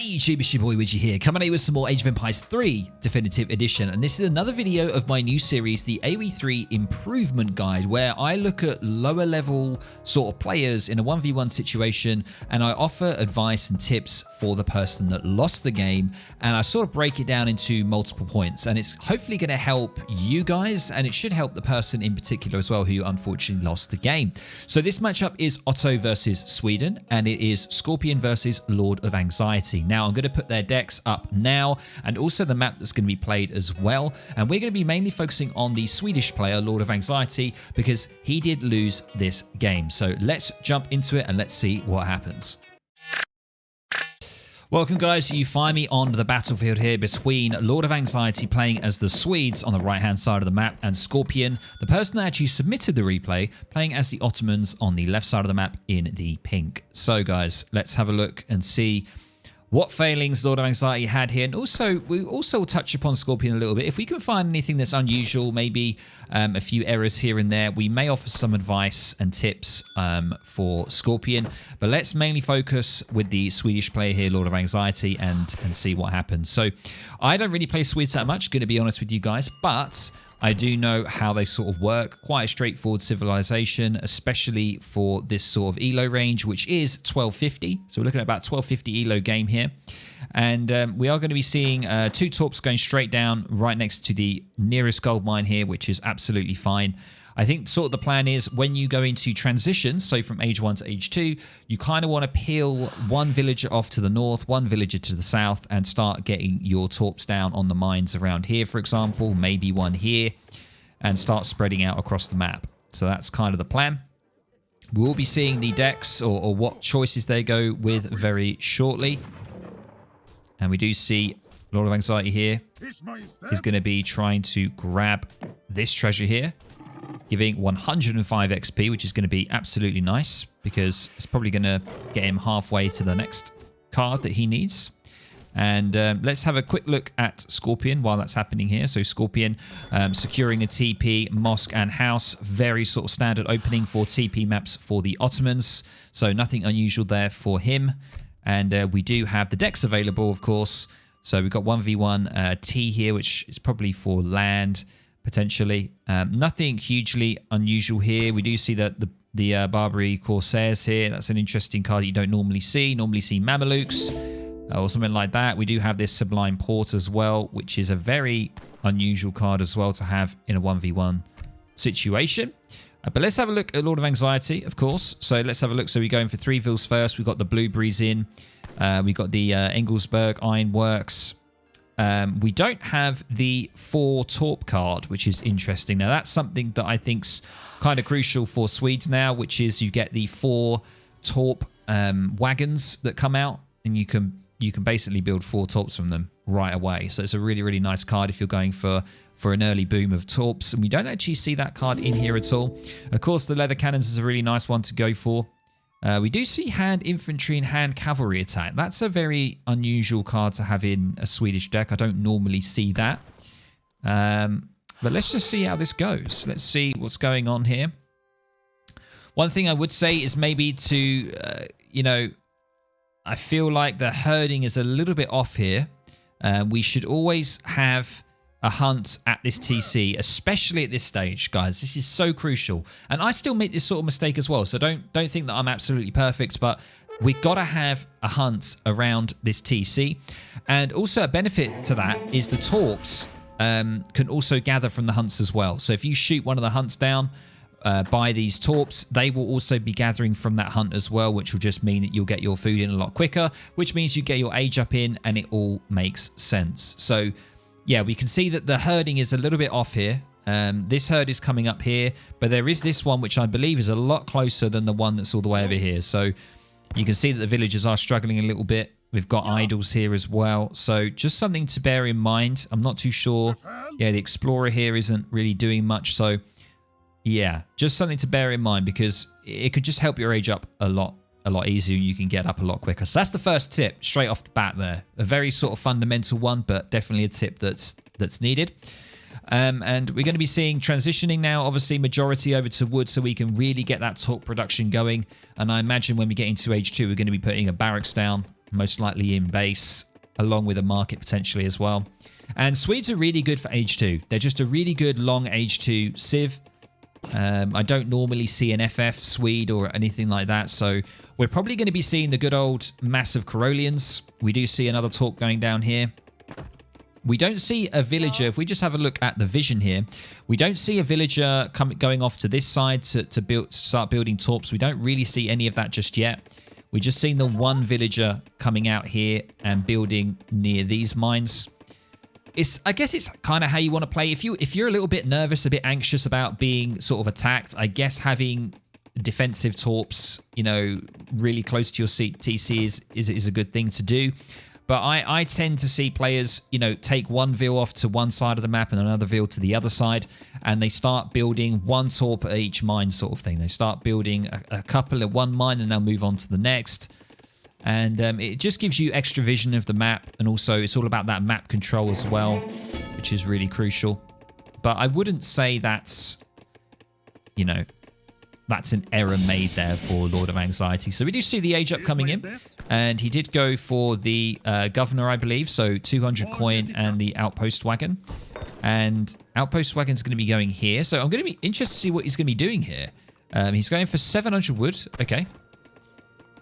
Hey YouTube, it's your boy Widgie here, coming at you with some more Age of Empires 3 Definitive Edition, and this is another video of my new series, the AOE3 Improvement Guide, where I look at lower level sort of players in a 1v1 situation, and I offer advice and tips for the person that lost the game, and I sort of break it down into multiple points, and it's hopefully going to help you guys, and it should help the person in particular as well who unfortunately lost the game. So this matchup is Otto versus Sweden, and it is Scorpion versus Lord of Anxiety. Now, I'm going to put their decks up now and also the map that's going to be played as well. And we're going to be mainly focusing on the Swedish player, Lord of Anxiety, because he did lose this game. So let's jump into it and let's see what happens. Welcome guys, you find me on the battlefield here between Lord of Anxiety playing as the Swedes on the right hand side of the map and Scorpion, the person that actually submitted the replay, playing as the Ottomans on the left side of the map in the pink. So guys, let's have a look and see what failings Lord of Anxiety had here, and also we also touch upon Scorpion a little bit. If we can find anything that's unusual, maybe a few errors here and there, we may offer some advice and tips for Scorpion. But let's mainly focus with the Swedish player here, Lord of Anxiety, and see what happens. So I don't really play Swedes that much, going to be honest with you guys, but I do know how they sort of work. Quite a straightforward civilization, especially for this sort of ELO range, which is 1250. So we're looking at about 1250 ELO game here. And we are going to be seeing two torps going straight down right next to the nearest gold mine here, which is absolutely fine. I think sort of the plan is when you go into transitions, so from age 1 to age 2, you kind of want to peel one villager off to the north, one villager to the south, and start getting your torps down on the mines around here, for example, maybe one here, and start spreading out across the map. So that's kind of the plan. We'll be seeing the decks or what choices they go with very shortly. And we do see Lord of Anxiety here is going to be trying to grab this treasure here, giving 105 XP, which is going to be absolutely nice because it's probably going to get him halfway to the next card that he needs. And let's have a quick look at Scorpion while that's happening here. So Scorpion securing a TP, mosque and house. Very sort of standard opening for TP maps for the Ottomans. So nothing unusual there for him. And we do have the decks available, of course. So we've got 1v1 T here, which is probably for land, potentially. Nothing hugely unusual here. We do see that the Barbary Corsairs here. That's an interesting card that you don't normally see. Normally see Mamelukes or something like that. We do have this Sublime Port as well, which is a very unusual card as well to have in a 1v1 situation. But let's have a look at Lord of Anxiety, of course. So let's have a look. So we're going for 3 vills first. We've got the Blueberries in. We've got the Engelsberg Ironworks. We don't have the 4 torp card, which is interesting. Now, that's something that I think's kind of crucial for Swedes now, which is you get the 4 torp wagons that come out, and you can basically build 4 torps from them right away. So it's a really, really nice card if you're going for an early boom of torps. And we don't actually see that card in here at all. Of course, the leather cannons is a really nice one to go for. We do see hand infantry and hand cavalry attack. That's a very unusual card to have in a Swedish deck. I don't normally see that. But let's just see how this goes. Let's see what's going on here. One thing I would say is maybe to, I feel like the herding is a little bit off here. We should always have a hunt at this TC, especially at this stage, guys. This is so crucial. And I still make this sort of mistake as well, so don't think that I'm absolutely perfect, but we've got to have a hunt around this TC. And also a benefit to that is the torps can also gather from the hunts as well. So if you shoot one of the hunts down by these torps, they will also be gathering from that hunt as well, which will just mean that you'll get your food in a lot quicker, which means you get your age up in, and it all makes sense. So yeah, we can see that the herding is a little bit off here. This herd is coming up here, but there is this one, which I believe is a lot closer than the one that's all the way over here. So you can see that the villagers are struggling a little bit. We've got idols here as well. So just something to bear in mind. I'm not too sure. Yeah, the explorer here isn't really doing much. So yeah, just something to bear in mind because it could just help your age up a lot easier. You can get up a lot quicker. So that's the first tip straight off the bat there. A very sort of fundamental one, but definitely a tip that's needed. And we're going to be seeing transitioning now, obviously majority over to wood so we can really get that torp production going. And I imagine when we get into age 2, we're going to be putting a barracks down most likely in base, along with a market potentially as well. And Swedes are really good for Age 2. They're just a really good long Age 2 Civ. I don't normally see an FF Swede or anything like that, so we're probably going to be seeing the good old massive Carolians. We do see another torp going down here. We don't see a villager. If we just have a look at the vision here, we don't see a villager going off to this side to start building torps. We don't really see any of that just yet. We're just seeing the one villager coming out here and building near these mines. I guess it's kind of how you want to play. If you're a little bit nervous, a bit anxious about being sort of attacked, I guess having defensive torps, you know, really close to your TC is a good thing to do. But I tend to see players, you know, take one vill off to one side of the map and another vill to the other side, and they start building one torp at each mine sort of thing. They start building a couple at one mine and they'll move on to the next. And it just gives you extra vision of the map, and also it's all about that map control as well, which is really crucial. But I wouldn't say that's, you know, that's an error made there for Lord of Anxiety. So we do see the age up coming in, and he did go for the governor, I believe, so 200 coin and the outpost wagon. And outpost wagon's going to be going here, so I'm going to be interested to see what he's going to be doing here. He's going for 700 wood. Okay.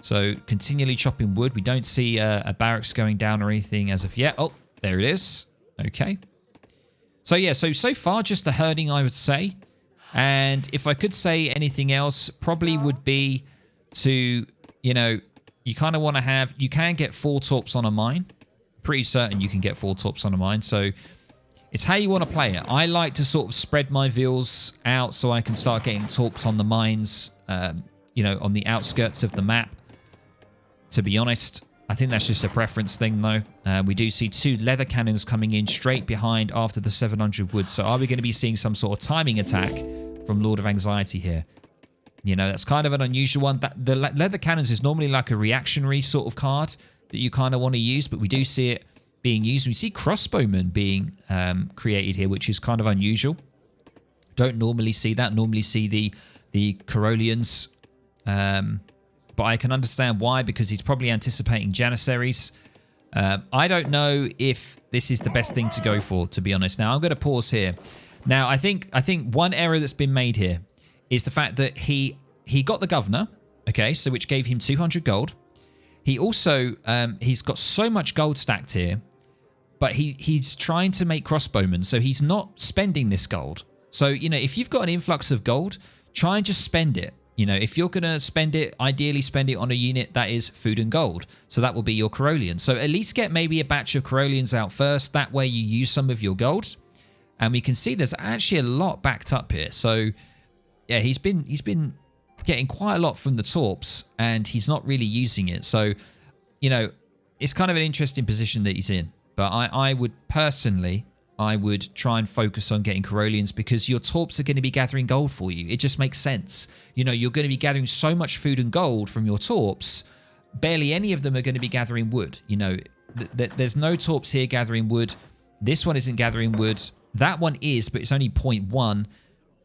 So continually chopping wood. We don't see a barracks going down or anything as of yet. Oh, there it is. Okay. So yeah, so far just the herding, I would say. And if I could say anything else, probably would be to, you know, you kind of want to have, you can get 4 torps on a mine. Pretty certain you can get 4 torps on a mine. So it's how you want to play it. I like to sort of spread my vills out so I can start getting torps on the mines, you know, on the outskirts of the map. To be honest, I think that's just a preference thing, though. We do see 2 leather cannons coming in straight behind after the 700 wood. So are we going to be seeing some sort of timing attack from Lord of Anxiety here? You know, that's kind of an unusual one. The leather cannons is normally like a reactionary sort of card that you kind of want to use, but we do see it being used. We see crossbowmen being created here, which is kind of unusual. Don't normally see that. Normally see the Carolians. But I can understand why, because he's probably anticipating Janissaries. I don't know if this is the best thing to go for, to be honest. Now, I'm going to pause here. Now, I think one error that's been made here is the fact that he got the governor, okay, so which gave him 200 gold. He also, he's got so much gold stacked here, but he's trying to make crossbowmen, so he's not spending this gold. So, you know, if you've got an influx of gold, try and just spend it. You know, if you're going to spend it, ideally spend it on a unit that is food and gold. So that will be your Carolians. So at least get maybe a batch of Carolians out first. That way you use some of your gold. And we can see there's actually a lot backed up here. So yeah, he's been getting quite a lot from the torps, and he's not really using it. So, you know, it's kind of an interesting position that he's in. But I would personally, I would try and focus on getting Carolians, because your torps are going to be gathering gold for you. It just makes sense. You know, you're going to be gathering so much food and gold from your torps. Barely any of them are going to be gathering wood. You know, there's no torps here gathering wood. This one isn't gathering wood. That one is, but it's only 0.1.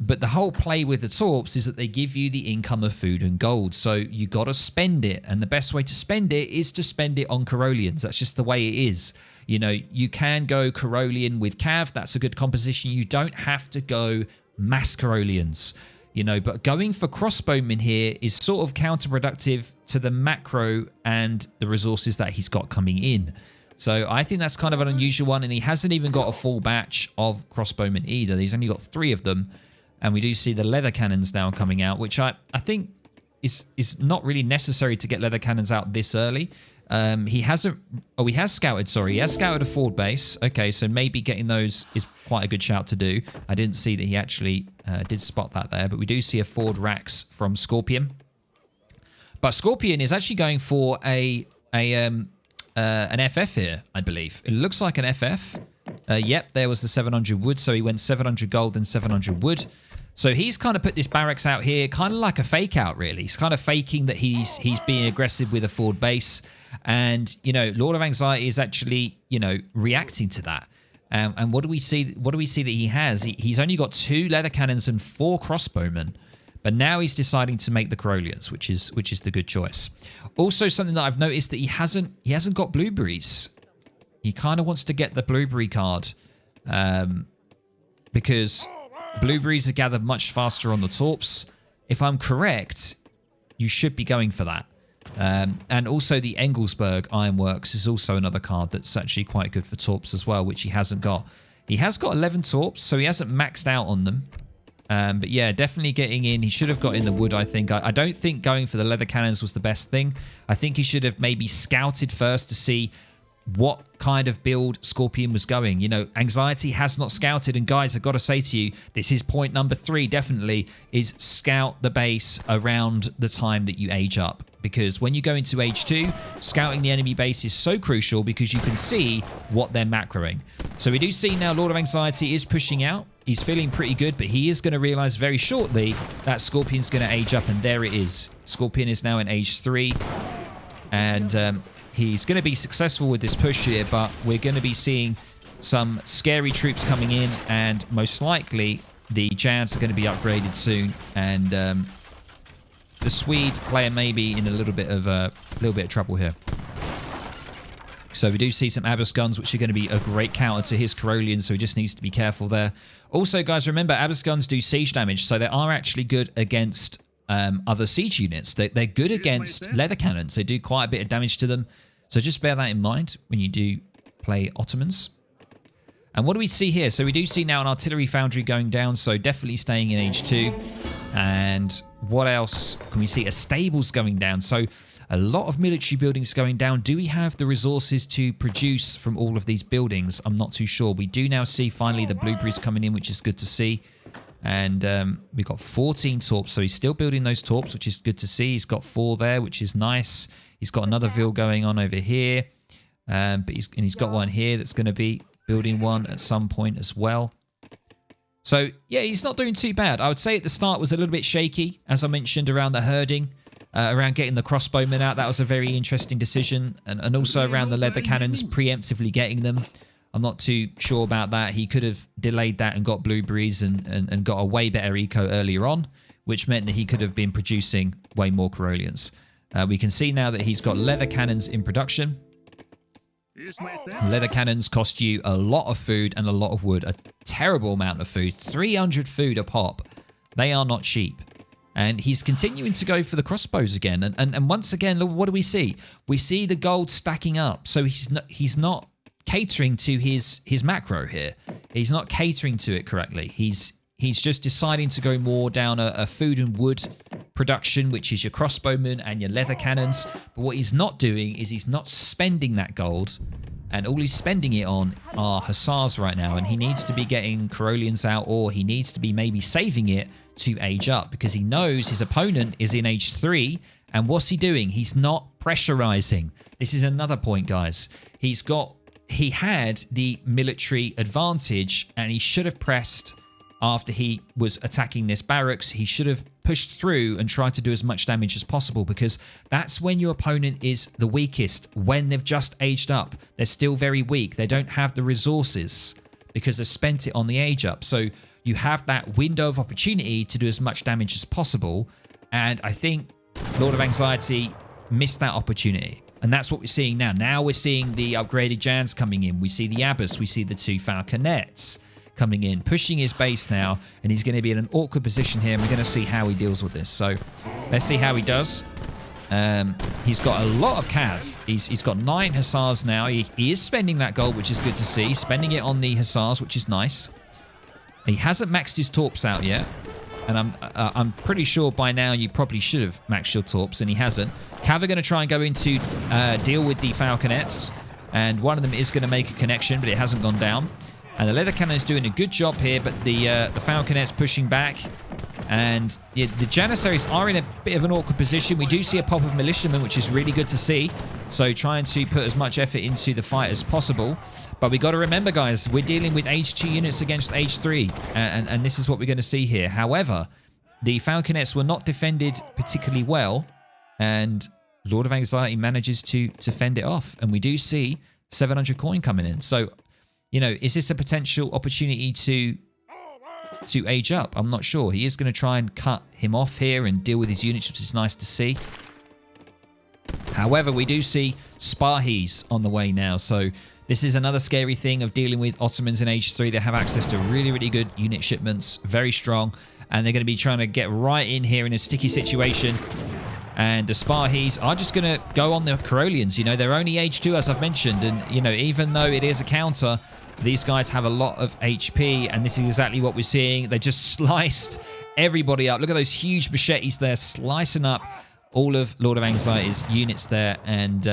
But the whole play with the torps is that they give you the income of food and gold. So you got to spend it. And the best way to spend it is to spend it on Carolians. That's just the way it is. You know, you can go Carolian with Cav. That's a good composition. You don't have to go mass Carolians, you know, but going for crossbowmen here is sort of counterproductive to the macro and the resources that he's got coming in. So I think that's kind of an unusual one. And he hasn't even got a full batch of crossbowmen either. He's only got 3 of them. And we do see the leather cannons now coming out, which I think is not really necessary to get leather cannons out this early. He has scouted, sorry. He has scouted a forward base. Okay, so maybe getting those is quite a good shout to do. I didn't see that he actually did spot that there, but we do see a forward racks from Scorpion. But Scorpion is actually going for an FF here, I believe. It looks like an FF. Yep, there was the 700 wood, so he went 700 gold and 700 wood. So he's kind of put this barracks out here, kind of like a fake out, really. He's kind of faking that he's being aggressive with a forward base. And, you know, Lord of Anxiety is actually, you know, reacting to that. And what do we see? What do we see that he has? He's only got 2 leather cannons and 4 crossbowmen. But now he's deciding to make the Corollians, which is the good choice. Also, something that I've noticed that he hasn't got blueberries. He kind of wants to get the blueberry card because blueberries are gathered much faster on the torps. If I'm correct, you should be going for that. And also the Engelsberg Ironworks is also another card that's actually quite good for torps as well, which he hasn't got. He has got 11 torps, so he hasn't maxed out on them. But yeah, definitely getting in. He should have got in the wood, I think. I don't think going for the leather cannons was the best thing. I think he should have maybe scouted first to see what kind of build Scorpion was going. You know, Anxiety has not scouted. And guys, I've got to say to you, this is point number 3, definitely, is scout the base around the time that you age up. Because when you go into age 2, scouting the enemy base is so crucial because you can see what they're macroing. So we do see now Lord of Anxiety is pushing out. He's feeling pretty good, but he is going to realize very shortly that Scorpion's going to age up, and there it is. Scorpion is now in age 3, and he's going to be successful with this push here, but we're going to be seeing some scary troops coming in, and most likely the Jads are going to be upgraded soon, and the Swede player may be in a little bit of trouble here. So we do see some Abbas guns, which are going to be a great counter to his Corollian, so he just needs to be careful there. Also, guys, remember, Abbas guns do siege damage, so they are actually good against other siege units. They're good against leather cannons. They do quite a bit of damage to them, so just bear that in mind when you do play Ottomans. And what do we see here? So we do see now an artillery foundry going down, so definitely staying in age 2. And what else can we see? A stable's going down, so a lot of military buildings going down. Do we have the resources to produce from all of these buildings? I'm not too sure. We do now see finally the blueberries coming in, which is good to see. And we've got 14 torps, so he's still building those torps, which is good to see. He's got 4 there, which is nice. He's got another ville going on over here, but he's got one here that's going to be building one at some point as well. So yeah, he's not doing too bad. I would say at the start was a little bit shaky, as I mentioned, around the herding. Around getting the crossbowmen out, that was a very interesting decision. And also around the leather cannons, preemptively getting them. I'm not too sure about that. He could have delayed that and got blueberries and got a way better eco earlier on, which meant that he could have been producing way more Corollians. We can see now that he's got leather cannons in production. Leather cannons cost you a lot of food and a lot of wood. A terrible amount of food. 300 food a pop. They are not cheap. And he's continuing to go for the crossbows again. And once again, look, what do we see? We see the gold stacking up. So he's not catering to his macro here. He's not catering to it correctly. He's just deciding to go more down a food and wood production, which is your crossbowmen and your leather cannons. But what he's not doing is he's not spending that gold. And all he's spending it on are hussars right now. And he needs to be getting Corollians out, or he needs to be maybe saving it to age up, because he knows his opponent is in age 3. And what's he doing? He's not pressurizing. This is another point, guys. He had the military advantage, and he should have pressed after he was attacking this barracks. He should have pushed through and tried to do as much damage as possible, because that's when your opponent is the weakest, when they've just aged up. They're still very weak. They don't have the resources because they've spent it on the age up. So you have that window of opportunity to do as much damage as possible. And I think Lord of Anxiety missed that opportunity. And that's what we're seeing now. Now we're seeing the upgraded Jans coming in. We see the Abbas. We see the 2 Falconets coming in, pushing his base now. And he's going to be in an awkward position here. And we're going to see how he deals with this. So let's see how he does. He's got a lot of cav. He's got 9 hussars now. He is spending that gold, which is good to see. Spending it on the hussars, which is nice. He hasn't maxed his torps out yet. And I'm pretty sure by now you probably should have maxed your torps, and he hasn't. Cav are going to try and go into deal with the Falconets, and one of them is going to make a connection, but it hasn't gone down. And the leather cannon is doing a good job here, but the Falconets pushing back. And the Janissaries are in a bit of an awkward position. We do see a pop of militiamen, which is really good to see. So trying to put as much effort into the fight as possible. But we got to remember, guys, we're dealing with age 2 units against age 3. And this is what we're going to see here. However, the Falconets were not defended particularly well. And Lord of Anxiety manages to fend it off. And we do see 700 coin coming in. So, you know, is this a potential opportunity to to age up. I'm not sure. He is going to try and cut him off here and deal with his units, which is nice to see. However, we do see Spahis on the way now. So this is another scary thing of dealing with Ottomans in Age 3. They have access to really, really good unit shipments. Very strong. And they're going to be trying to get right in here in a sticky situation. And the Spahis are just going to go on the Carolians. You know, they're only Age 2, as I've mentioned. And, you know, even though it is a counter, these guys have a lot of HP. And this is exactly what we're seeing. They just sliced everybody up. Look at those huge machetes there, slicing up all of Lord of Anxiety's units there. And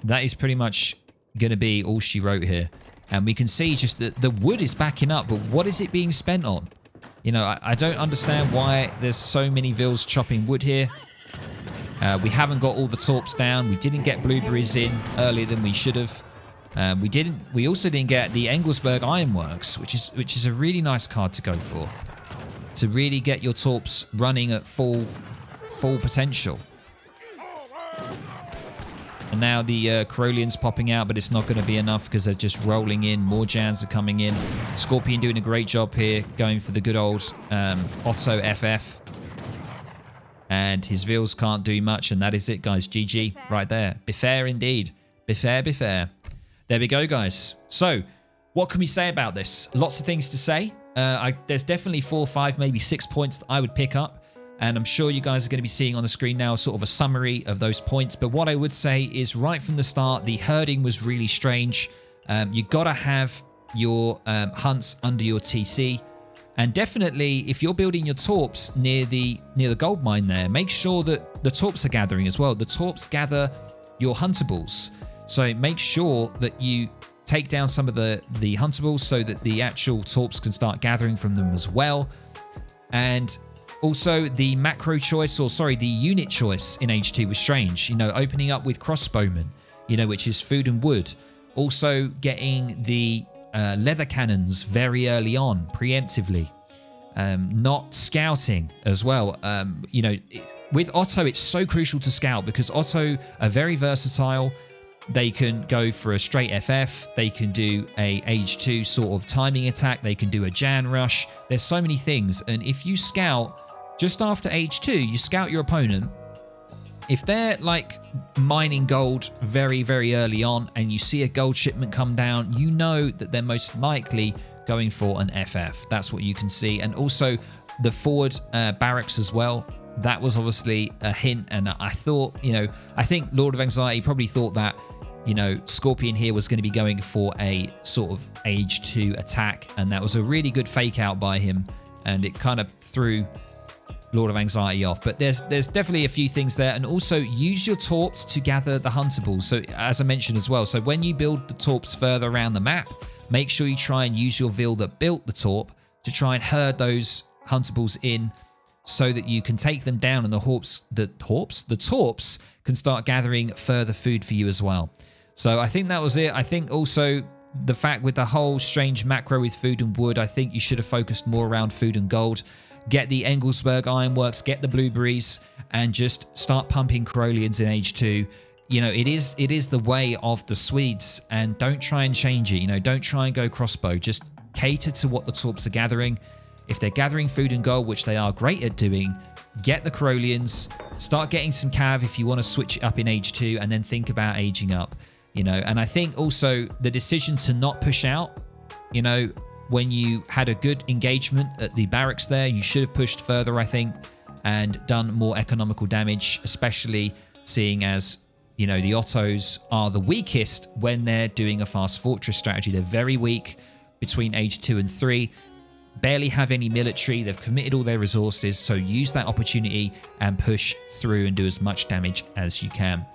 that is pretty much going to be all she wrote here. And we can see just that the wood is backing up. But what is it being spent on? You know, I don't understand why there's so many Vils chopping wood here. We haven't got all the torps down. We didn't get blueberries in earlier than we should have. We also didn't get the Engelsberg Ironworks, which is a really nice card to go for. To really get your torps running at full potential. And now the Carolian's popping out, but it's not going to be enough because they're just rolling in. More Jans are coming in. Scorpion doing a great job here, going for the good old Otto FF. And his Vils can't do much, and that is it, guys. GG right there. Be fair indeed. Be fair, be fair. There we go, guys. So, what can we say about this? Lots of things to say. There's definitely 4, 5, maybe 6 points that I would pick up. And I'm sure you guys are going to be seeing on the screen now sort of a summary of those points. But what I would say is right from the start, the herding was really strange. You got to have your hunts under your TC. And definitely, if you're building your torps near the gold mine there, make sure that the torps are gathering as well. The torps gather your huntables. So make sure that you take down some of the huntables so that the actual torps can start gathering from them as well. And also, the macro choice, or sorry, the unit choice in H2 was strange. You know, opening up with crossbowmen, you know, which is food and wood. Also getting the leather cannons very early on, preemptively. Not scouting as well. You know, with Otto, it's so crucial to scout because Otto are very versatile. They can go for a straight FF. They can do a Age 2 sort of timing attack. They can do a Jan rush. There's so many things. And if you scout just after Age 2, you scout your opponent. If they're like mining gold very, very early on and you see a gold shipment come down, you know that they're most likely going for an FF. That's what you can see. And also the forward barracks as well. That was obviously a hint. And I thought, you know, I think Lord of Anxiety probably thought that, you know, Scorpion here was going to be going for a sort of Age 2 attack. And that was a really good fake out by him. And it kind of threw Lord of Anxiety off. But there's definitely a few things there. And also use your torps to gather the huntables. So as I mentioned as well, so when you build the torps further around the map, make sure you try and use your Vil that built the torp to try and herd those huntables in so that you can take them down and the torps can start gathering further food for you as well. So I think that was it. I think also the fact with the whole strange macro with food and wood, I think you should have focused more around food and gold. Get the Engelsberg Ironworks, get the blueberries, and just start pumping Carolians in Age 2. You know, it is the way of the Swedes, and don't try and change it. You know, don't try and go crossbow. Just cater to what the torps are gathering. If they're gathering food and gold, which they are great at doing, get the Carolians, start getting some cav if you want to switch it up in Age 2, and then think about aging up. You know, and I think also the decision to not push out, you know, when you had a good engagement at the barracks there, you should have pushed further, I think, and done more economical damage, especially seeing as, you know, the Ottos are the weakest when they're doing a fast fortress strategy. They're very weak between Age 2 and 3, barely have any military. They've committed all their resources, so use that opportunity and push through and do as much damage as you can.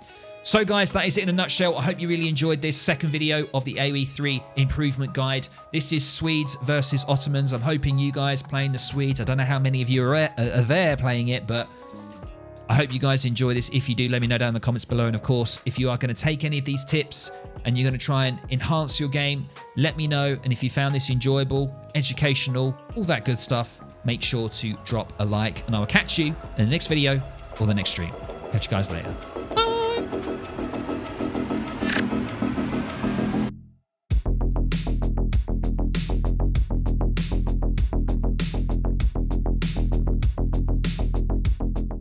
So guys, that is it in a nutshell. I hope you really enjoyed this second video of the AOE3 improvement guide. This is Swedes versus Ottomans. I'm hoping you guys playing the Swedes. I don't know how many of you are there playing it, but I hope you guys enjoy this. If you do, let me know down in the comments below. And of course, if you are going to take any of these tips and you're going to try and enhance your game, let me know. And if you found this enjoyable, educational, all that good stuff, make sure to drop a like. And I will catch you in the next video or the next stream. Catch you guys later. Bye.